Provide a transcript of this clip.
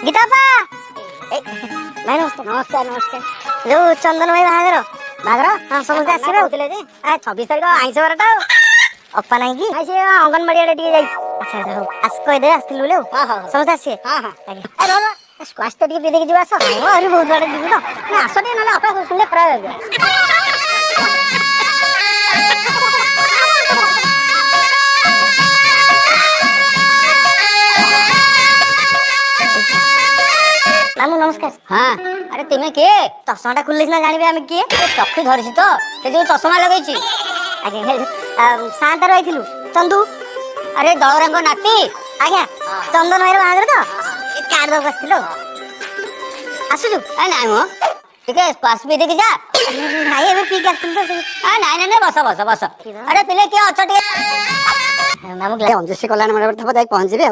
गीता भाई नमस्कार नमस्कार नमस्कार जो चंदन भाई बाहागर हाँ समझते आसवे होते 26 तारीख आईस बारटा अप्पा ना कि अंगनवाड़ी आड़े टे अच्छा अच्छा हो आस कहीदे आसलु बोले समझते आसवे स्क्वाश तो पी देखिए आस अरे बहुत बड़े जीव तो आस टे ना आप सुनले खराब मामू नमस्कार हाँ अरे तुम्हें किए चश्मा खुले ना जानवे आम किए चक्षु धरी तो जो चश्मा लगे शांत रही चंदू अरे दौरांग नाती आज्ञा चंदन भाई बाहर तो कार्ड दब आसुचु ना मो टे पास भी देखी जा भाई एवं पीक आस ना बस बस बस अरे पिले किए अच्छा मामू अंजुषी कल्याण मंडप पहुंचे